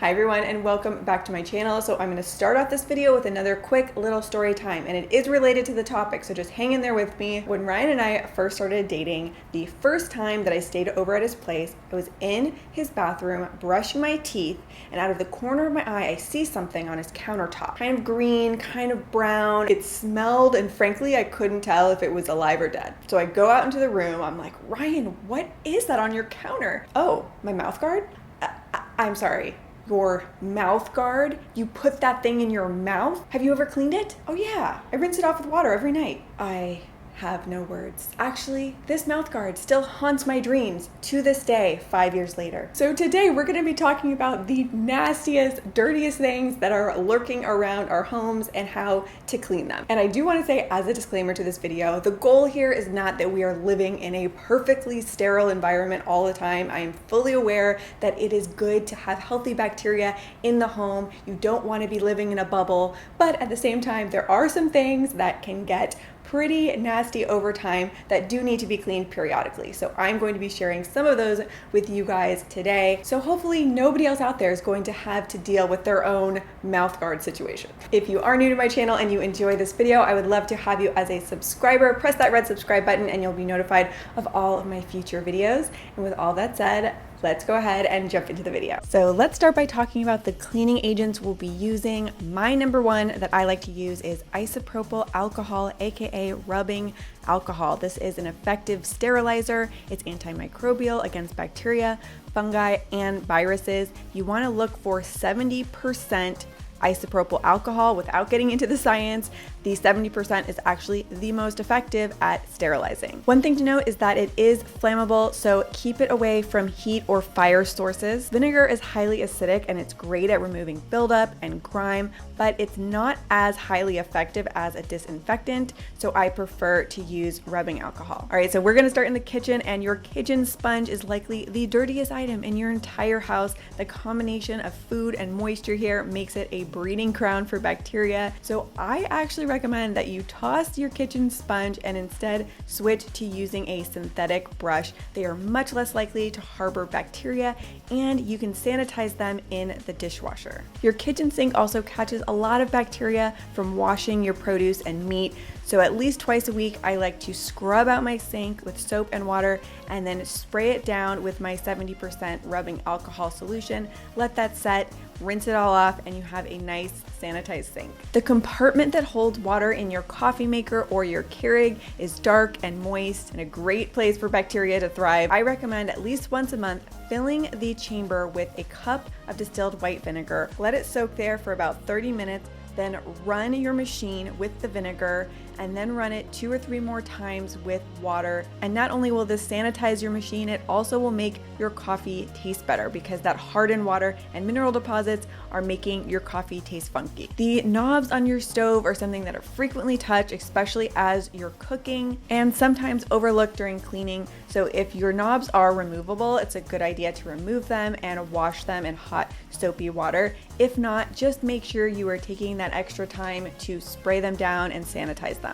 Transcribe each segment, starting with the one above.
Hi everyone and welcome back to my channel. So I'm going to start off this video with another quick little story time, and it is related to the topic, so just hang in there with me. When Ryan and I first started dating, the first time that I stayed over at his place, I was in his bathroom brushing my teeth, and out of the corner of my eye I see something on his countertop. Kind of green, kind of brown. It smelled, and frankly I couldn't tell if it was alive or dead. So I go out into the room. I'm like, Ryan, what is that on your counter? Oh, my mouth guard? I'm sorry. Your mouth guard? You put that thing in your mouth? Have you ever cleaned it? Oh yeah, I rinse it off with water every night. I have no words. Actually, this mouth guard still haunts my dreams to this day, 5 years later. So today we're going to be talking about the nastiest, dirtiest things that are lurking around our homes and how to clean them. And I do want to say, as a disclaimer to this video, the goal here is not that we are living in a perfectly sterile environment all the time. I am fully aware that it is good to have healthy bacteria in the home. You don't want to be living in a bubble, but at the same time, there are some things that can get pretty nasty over time that do need to be cleaned periodically. So I'm going to be sharing some of those with you guys today. So hopefully nobody else out there is going to have to deal with their own mouth guard situation. If you are new to my channel and you enjoy this video, I would love to have you as a subscriber. Press that red subscribe button and you'll be notified of all of my future videos. And with all that said, let's go ahead and jump into the video. So let's start by talking about the cleaning agents we'll be using. My number one that I like to use is isopropyl alcohol, aka rubbing alcohol. This is an effective sterilizer. It's antimicrobial against bacteria, fungi, and viruses. You want to look for 70% isopropyl alcohol. Without getting into the science, the 70% is actually the most effective at sterilizing. One thing to note is that it is flammable, so keep it away from heat or fire sources. Vinegar is highly acidic and it's great at removing buildup and grime, but it's not as highly effective as a disinfectant, so I prefer to use rubbing alcohol. All right, so we're gonna start in the kitchen, and your kitchen sponge is likely the dirtiest item in your entire house. The combination of food and moisture here makes it a breeding ground for bacteria, so I actually recommend that you toss your kitchen sponge and instead switch to using a synthetic brush. They are much less likely to harbor bacteria, and you can sanitize them in the dishwasher. Your kitchen sink also catches a lot of bacteria from washing your produce and meat, so at least twice a week I like to scrub out my sink with soap and water and then spray it down with my 70% rubbing alcohol solution. Let that set, rinse it all off, and you have a nice sanitized sink. The compartment that holds water in your coffee maker or your Keurig is dark and moist and a great place for bacteria to thrive. I recommend at least once a month filling the chamber with a cup of distilled white vinegar. Let it soak there for about 30 minutes, then run your machine with the vinegar, and then run it 2 or 3 more times with water. And not only will this sanitize your machine, it also will make your coffee taste better because that hardened water and mineral deposits are making your coffee taste funky. The knobs on your stove are something that are frequently touched, especially as you're cooking, and sometimes overlooked during cleaning. So if your knobs are removable, it's a good idea to remove them and wash them in hot, soapy water. If not, just make sure you are taking that extra time to spray them down and sanitize them.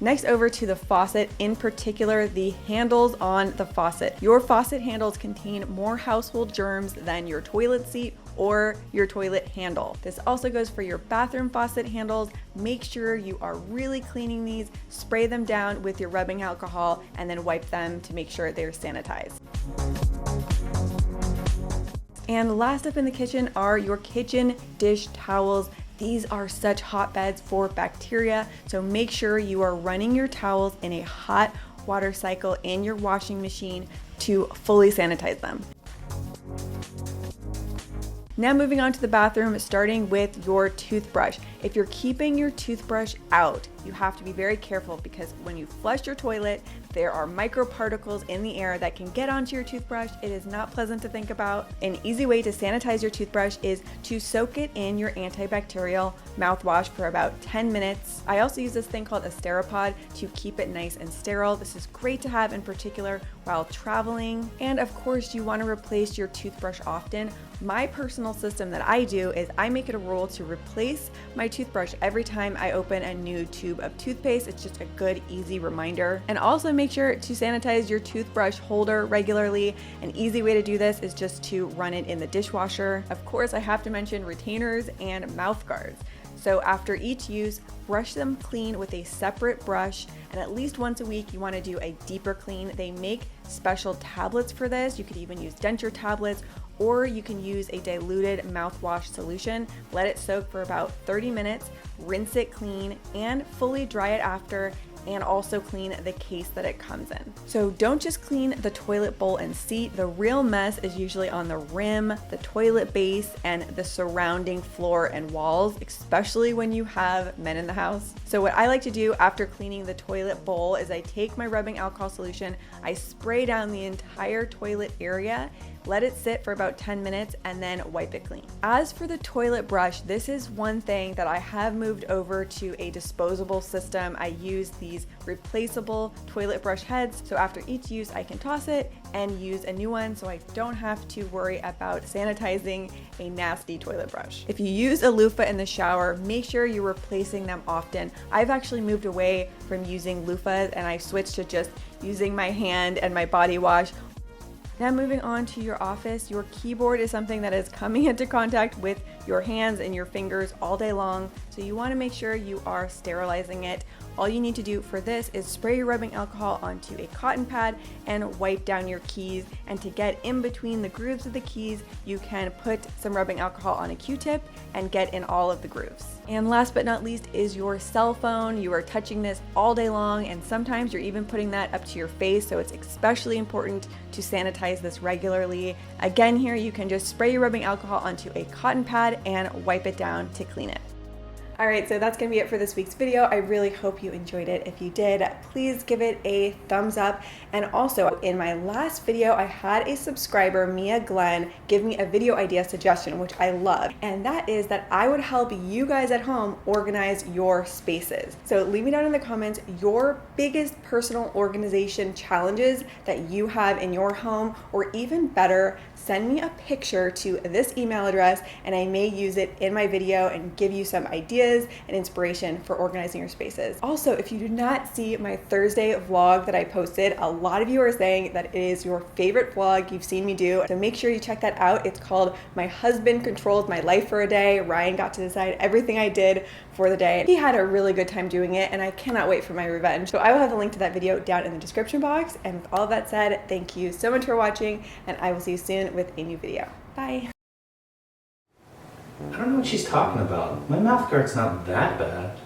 Next, over to the faucet, in particular the handles on the faucet. Your faucet handles contain more household germs than your toilet seat or your toilet handle. This also goes for your bathroom faucet handles. Make sure you are really cleaning these, spray them down with your rubbing alcohol, and then wipe them to make sure they're sanitized. And last up in the kitchen are your kitchen dish towels. These are such hotbeds for bacteria, so make sure you are running your towels in a hot water cycle in your washing machine to fully sanitize them. Now moving on to the bathroom, starting with your toothbrush. If you're keeping your toothbrush out, you have to be very careful because when you flush your toilet, there are microparticles in the air that can get onto your toothbrush. It is not pleasant to think about. An easy way to sanitize your toothbrush is to soak it in your antibacterial mouthwash for about 10 minutes. I also use this thing called a Steripod to keep it nice and sterile. This is great to have in particular while traveling. And of course, you want to replace your toothbrush often. My personal system that I do is I make it a rule to replace my toothbrush every time I open a new tube tube of toothpaste. It's just a good, easy reminder. And also make sure to sanitize your toothbrush holder regularly. An easy way to do this is just to run it in the dishwasher. Of course, I have to mention retainers and mouth guards. So after each use, brush them clean with a separate brush, and at least once a week you want to do a deeper clean. They make special tablets for this. You could even use denture tablets, or you can use a diluted mouthwash solution. Let it soak for about 30 minutes, rinse it clean, and fully dry it after, and also clean the case that it comes in. So don't just clean the toilet bowl and seat. The real mess is usually on the rim, the toilet base, and the surrounding floor and walls, especially when you have men in the house. So what I like to do after cleaning the toilet bowl is I take my rubbing alcohol solution, I spray down the entire toilet area, let it sit for about 10 minutes, and then wipe it clean. As for the toilet brush, this is one thing that I have moved over to a disposable system. I use these replaceable toilet brush heads, so after each use I can toss it and use a new one, so I don't have to worry about sanitizing a nasty toilet brush. If you use a loofah in the shower, make sure you're replacing them often. I've actually moved away from using loofahs and I've switched to just using my hand and my body wash. Now moving on to your office, your keyboard is something that is coming into contact with your hands and your fingers all day long, so you want to make sure you are sterilizing it. All you need to do for this is spray your rubbing alcohol onto a cotton pad and wipe down your keys. And to get in between the grooves of the keys, you can put some rubbing alcohol on a Q-tip and get in all of the grooves. And last but not least is your cell phone. You are touching this all day long, and sometimes you're even putting that up to your face, so it's especially important to sanitize this regularly. Again, here you can just spray your rubbing alcohol onto a cotton pad and wipe it down to clean it. All right, so that's gonna be it for this week's video. I really hope you enjoyed it. If you did, please give it a thumbs up. And also, in my last video, I had a subscriber, Mia Glenn, give me a video idea suggestion, which I love. And that is that I would help you guys at home organize your spaces. So leave me down in the comments your biggest personal organization challenges that you have in your home, or even better, send me a picture to this email address and I may use it in my video and give you some ideas and inspiration for organizing your spaces. Also, if you did not see my Thursday vlog that I posted, a lot of you are saying that it is your favorite vlog you've seen me do. So make sure you check that out. It's called My Husband Controlled My Life for a Day. Ryan got to decide everything I did for the day. He had a really good time doing it and I cannot wait for my revenge. So I will have the link to that video down in the description box. And with all that said, thank you so much for watching and I will see you soon with a new video. Bye. I don't know what she's talking about. My mouth guard's not that bad.